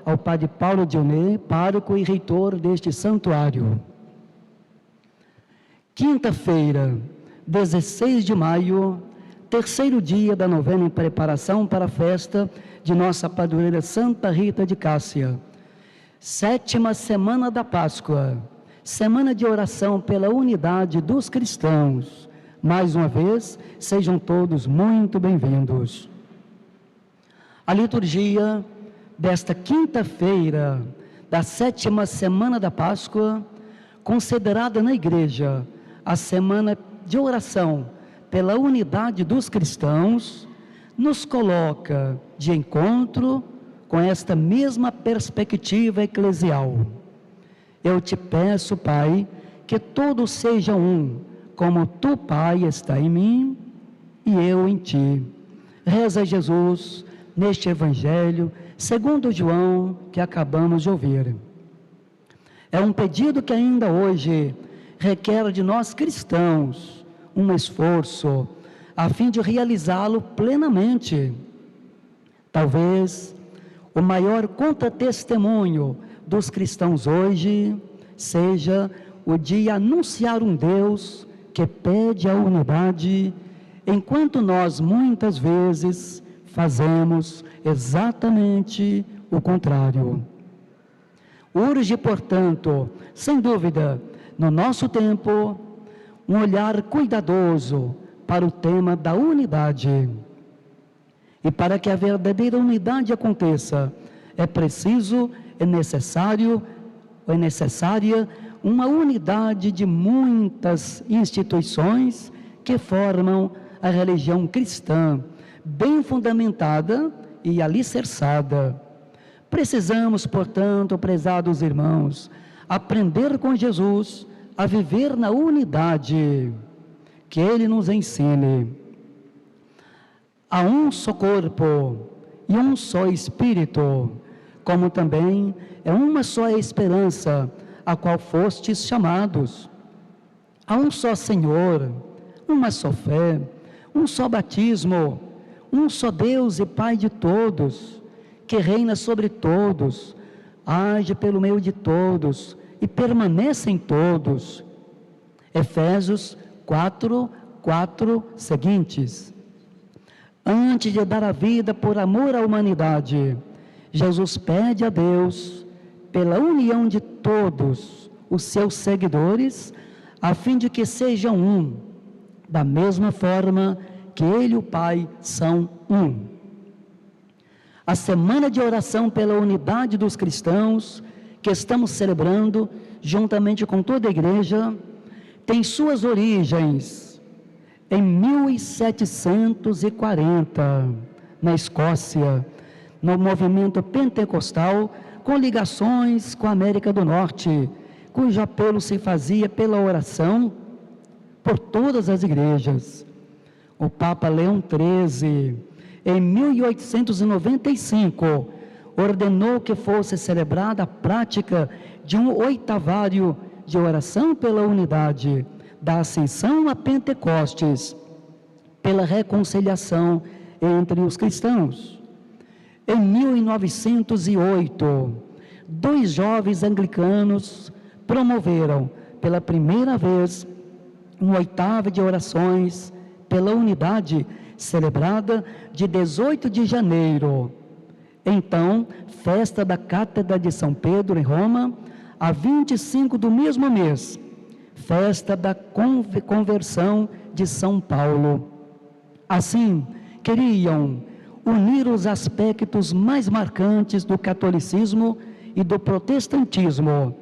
ao Padre Paulo Dioné, pároco e reitor deste santuário. Quinta-feira, 16 de maio, terceiro dia da novena em preparação para a festa de nossa padroeira Santa Rita de Cássia. Sétima semana da Páscoa, semana de oração pela unidade dos cristãos. Mais uma vez, sejam todos muito bem-vindos. A liturgia desta quinta-feira, da sétima semana da Páscoa, considerada na Igreja a semana de oração pela unidade dos cristãos, nos coloca de encontro com esta mesma perspectiva eclesial. Eu te peço, Pai, que todos sejam um, como tu, Pai, está em mim e eu em ti. Reza Jesus neste Evangelho, segundo João, que acabamos de ouvir. É um pedido que ainda hoje requer de nós cristãos um esforço a fim de realizá-lo plenamente. Talvez o maior contra-testemunho dos cristãos hoje seja o de anunciar um Deus que pede a unidade, enquanto nós muitas vezes fazemos exatamente o contrário. Urge, portanto, sem dúvida, no nosso tempo, um olhar cuidadoso para o tema da unidade. E para que a verdadeira unidade aconteça, é preciso, é necessária uma unidade de muitas instituições que formam a religião cristã, bem fundamentada e alicerçada. Precisamos, portanto, prezados irmãos, aprender com Jesus a viver na unidade, que Ele nos ensine. Há um só corpo e um só Espírito, como também é uma só esperança a qual fostes chamados. Há um só Senhor, uma só fé, um só batismo, um só Deus e Pai de todos, que reina sobre todos, age pelo meio de todos e permanece em todos. Efésios 4:4 seguintes. Antes de dar a vida por amor à humanidade, Jesus pede a Deus pela união de todos os seus seguidores, a fim de que sejam um, da mesma forma que Ele e o Pai são um. A semana de oração pela unidade dos cristãos, que estamos celebrando juntamente com toda a Igreja, tem suas origens em 1740, na Escócia, no movimento pentecostal, com ligações com a América do Norte, cujo apelo se fazia pela oração por todas as igrejas. O Papa Leão XIII, em 1895, ordenou que fosse celebrada a prática de um oitavário de oração pela unidade, da Ascensão a Pentecostes, pela reconciliação entre os cristãos. Em 1908, 2 jovens anglicanos promoveram pela primeira vez uma oitava de orações pela unidade, celebrada de 18 de janeiro. Então, festa da Cátedra de São Pedro em Roma, a 25 do mesmo mês, festa da conversão de São Paulo. Assim, queriam unir os aspectos mais marcantes do catolicismo e do protestantismo,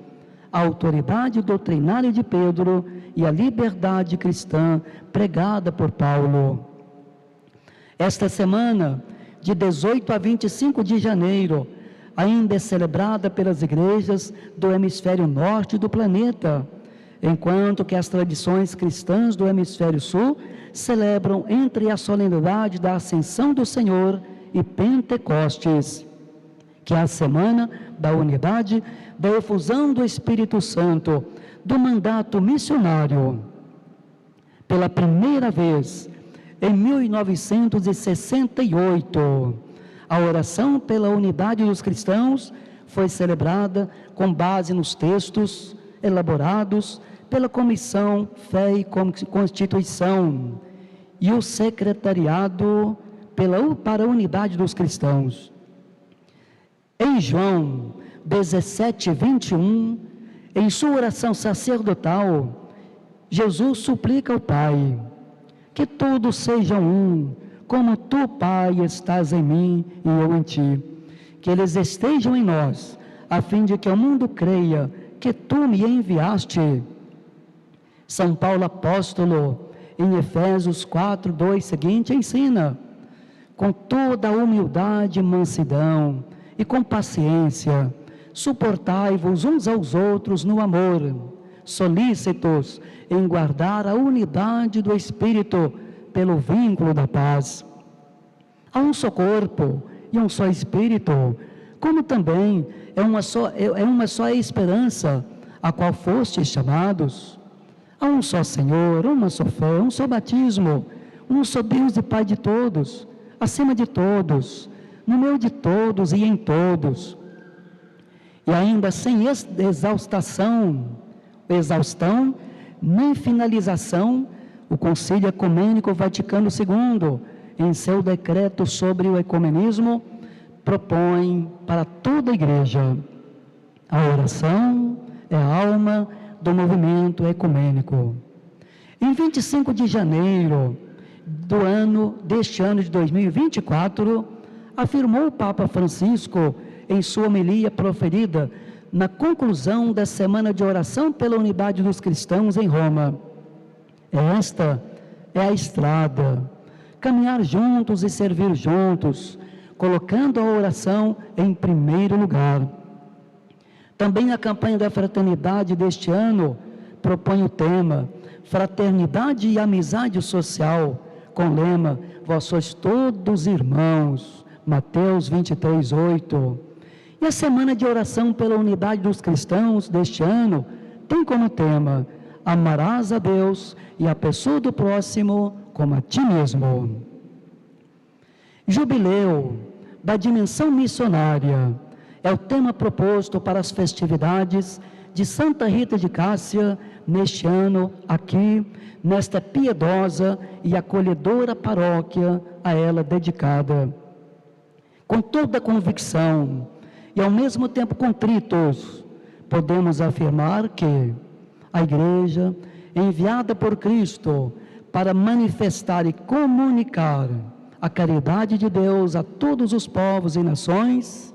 a autoridade doutrinária de Pedro e a liberdade cristã pregada por Paulo. Esta semana, de 18 a 25 de janeiro, ainda é celebrada pelas igrejas do hemisfério norte do planeta, enquanto que as tradições cristãs do hemisfério sul celebram entre a solenidade da Ascensão do Senhor e Pentecostes, que é a semana da unidade, da efusão do Espírito Santo, do mandato missionário. Pela primeira vez, em 1968, a oração pela unidade dos cristãos foi celebrada com base nos textos elaborados pela Comissão Fé e Constituição e o Secretariado para a Unidade dos Cristãos. Em João 17:21, em sua oração sacerdotal, Jesus suplica ao Pai que todos sejam um, como tu, Pai, estás em mim e eu em ti, que eles estejam em nós, a fim de que o mundo creia que tu me enviaste. São Paulo apóstolo, em Efésios 4:2 seguinte, ensina: com toda a humildade e mansidão e com paciência, suportai-vos uns aos outros no amor, solícitos em guardar a unidade do Espírito pelo vínculo da paz. Há um só corpo e um só Espírito, como também é uma só esperança a qual fostes chamados. Há um só Senhor, uma só fé, um só batismo, um só Deus e Pai de todos, acima de todos, no meio de todos e em todos. E ainda sem exaustão, nem finalização, o Concílio Ecumênico Vaticano II, em seu decreto sobre o ecumenismo, propõe para toda a Igreja: a oração é a alma do movimento ecumênico. Em 25 de janeiro deste ano de 2024, afirmou o Papa Francisco em sua homilia proferida na conclusão da Semana de Oração pela Unidade dos Cristãos em Roma: esta é a estrada, caminhar juntos e servir juntos, colocando a oração em primeiro lugar. Também a campanha da fraternidade deste ano propõe o tema Fraternidade e Amizade Social, com o lema Vós sois todos irmãos, Mateus 23:8. E a Semana de Oração pela Unidade dos Cristãos deste ano tem como tema: amarás a Deus e a pessoa do próximo como a ti mesmo. Jubileu da dimensão missionária é o tema proposto para as festividades de Santa Rita de Cássia neste ano, aqui, nesta piedosa e acolhedora paróquia a ela dedicada. Com toda a convicção e ao mesmo tempo contritos, podemos afirmar que a Igreja, enviada por Cristo para manifestar e comunicar a caridade de Deus a todos os povos e nações,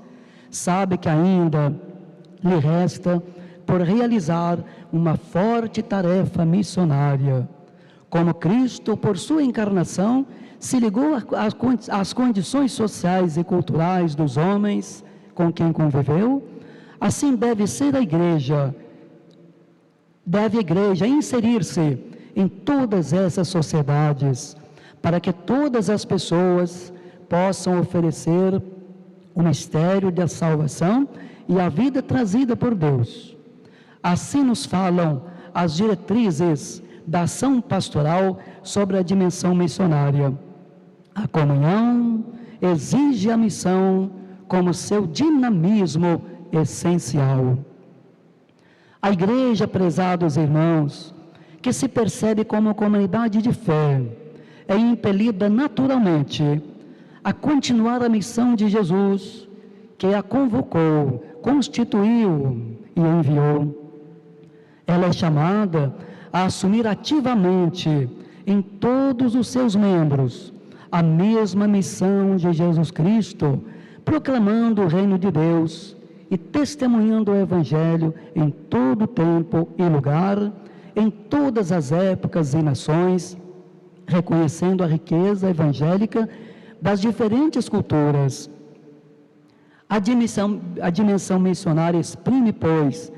sabe que ainda lhe resta por realizar uma forte tarefa missionária. Como Cristo, por sua encarnação, se ligou às condições sociais e culturais dos homens com quem conviveu, assim deve a Igreja inserir-se em todas essas sociedades, para que todas as pessoas possam oferecer o mistério da salvação e a vida trazida por Deus. Assim nos falam as diretrizes da ação pastoral sobre a dimensão missionária. A comunhão exige a missão como seu dinamismo essencial. A Igreja, prezados irmãos, que se percebe como comunidade de fé, é impelida naturalmente a continuar a missão de Jesus, que a convocou, constituiu e enviou. Ela é chamada a assumir ativamente em todos os seus membros a mesma missão de Jesus Cristo, proclamando o reino de Deus e testemunhando o Evangelho em todo tempo e lugar, em todas as épocas e nações, reconhecendo a riqueza evangélica das diferentes culturas. A dimensão missionária exprime, pois,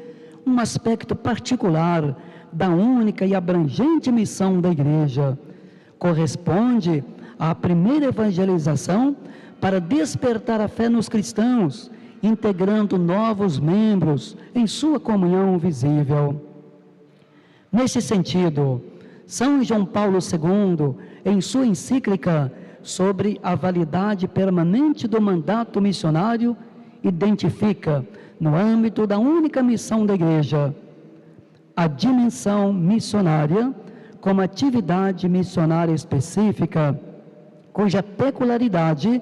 um aspecto particular da única e abrangente missão da Igreja. Corresponde à primeira evangelização para despertar a fé nos cristãos, integrando novos membros em sua comunhão visível. Nesse sentido, São João Paulo II, em sua encíclica sobre a validade permanente do mandato missionário, identifica no âmbito da única missão da Igreja, a dimensão missionária como atividade missionária específica, cuja peculiaridade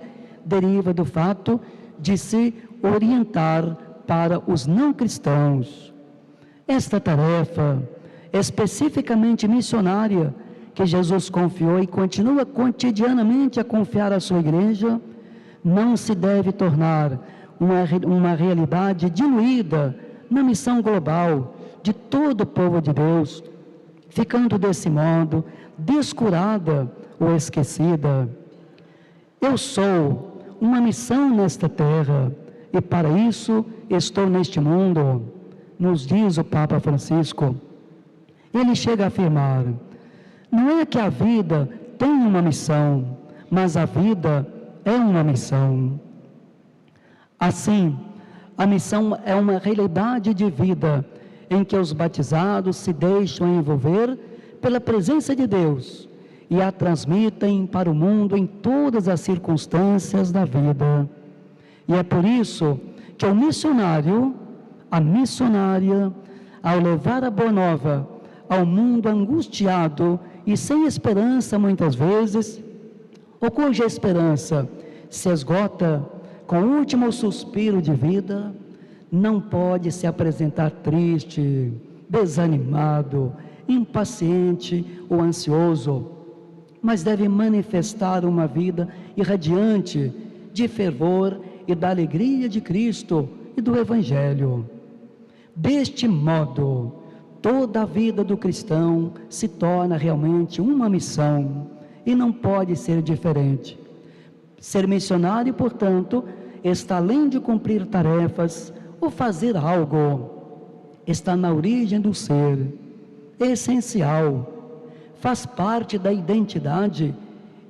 deriva do fato de se orientar para os não cristãos. Esta tarefa especificamente missionária que Jesus confiou e continua cotidianamente a confiar à sua Igreja, não se deve tornar uma realidade diluída na missão global de todo o povo de Deus, ficando desse modo descurada ou esquecida. Eu sou uma missão nesta terra e para isso estou neste mundo, nos diz o Papa Francisco. Ele chega a afirmar: não é que a vida tem uma missão, mas a vida é uma missão. Assim, a missão é uma realidade de vida em que os batizados se deixam envolver pela presença de Deus e a transmitem para o mundo em todas as circunstâncias da vida. E é por isso que o missionário, a missionária, ao levar a boa nova ao mundo angustiado e sem esperança muitas vezes, ou cuja esperança se esgota com o último suspiro de vida, não pode se apresentar triste, desanimado, impaciente ou ansioso, mas deve manifestar uma vida irradiante de fervor e da alegria de Cristo e do Evangelho. Deste modo, toda a vida do cristão se torna realmente uma missão e não pode ser diferente. Ser missionário, portanto, está além de cumprir tarefas ou fazer algo, está na origem do ser, é essencial, faz parte da identidade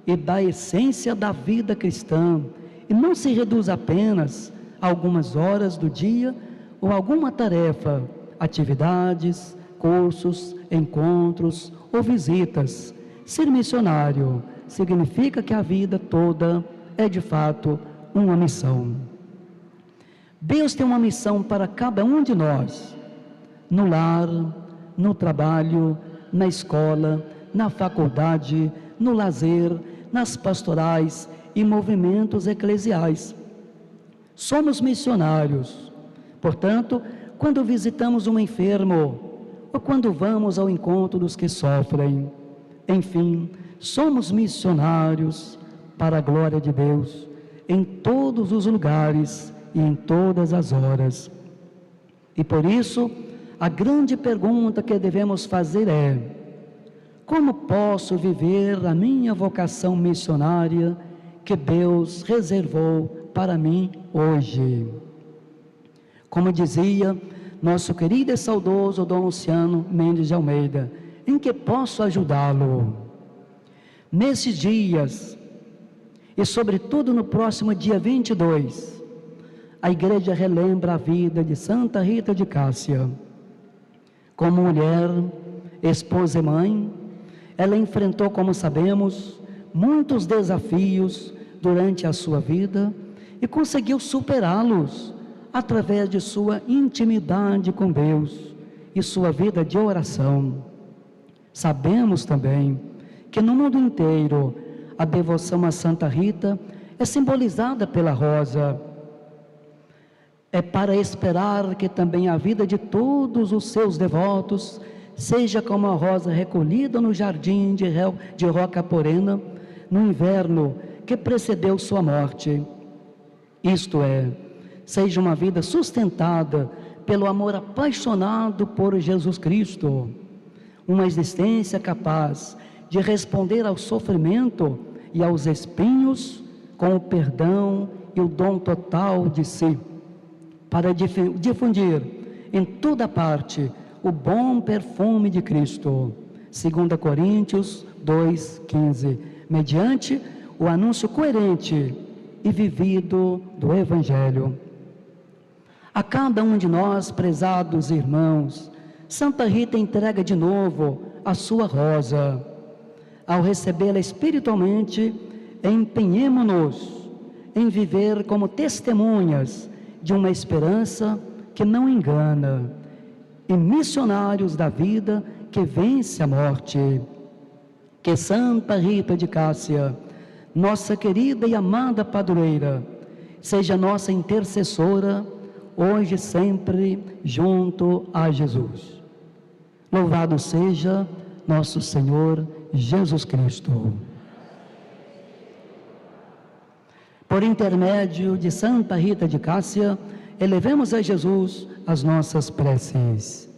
e da essência da vida cristã e não se reduz apenas a algumas horas do dia ou alguma tarefa, atividades, cursos, encontros ou visitas. Ser missionário significa que a vida toda é de fato uma missão. Deus tem uma missão para cada um de nós, no lar, no trabalho, na escola, na faculdade, no lazer, nas pastorais e movimentos eclesiais. Somos missionários, portanto, quando visitamos um enfermo ou quando vamos ao encontro dos que sofrem. Enfim, somos missionários para a glória de Deus, em todos os lugares e em todas as horas. E por isso, a grande pergunta que devemos fazer é: como posso viver a minha vocação missionária que Deus reservou para mim hoje? Como dizia nosso querido e saudoso Dom Luciano Mendes de Almeida, em que posso ajudá-lo? Nesses dias, e sobretudo no próximo dia 22, a Igreja relembra a vida de Santa Rita de Cássia. Como mulher, esposa e mãe, ela enfrentou, como sabemos, muitos desafios durante a sua vida e conseguiu superá-los através de sua intimidade com Deus e sua vida de oração. Sabemos também que no mundo inteiro a devoção a Santa Rita é simbolizada pela rosa. É para esperar que também a vida de todos os seus devotos seja como a rosa recolhida no jardim de Roca Porena no inverno que precedeu sua morte. Isto é, seja uma vida sustentada pelo amor apaixonado por Jesus Cristo, uma existência capaz de responder ao sofrimento e aos espinhos com o perdão e o dom total de si, para difundir em toda parte o bom perfume de Cristo. 2 Coríntios 2,15, mediante o anúncio coerente e vivido do Evangelho. A cada um de nós, prezados irmãos, Santa Rita entrega de novo a sua rosa. Ao recebê-la espiritualmente, empenhemo-nos em viver como testemunhas de uma esperança que não engana, e missionários da vida que vence a morte. Que Santa Rita de Cássia, nossa querida e amada padroeira, seja nossa intercessora, hoje e sempre, junto a Jesus. Louvado seja nosso Senhor Jesus Cristo. Por intermédio de Santa Rita de Cássia, elevemos a Jesus as nossas preces.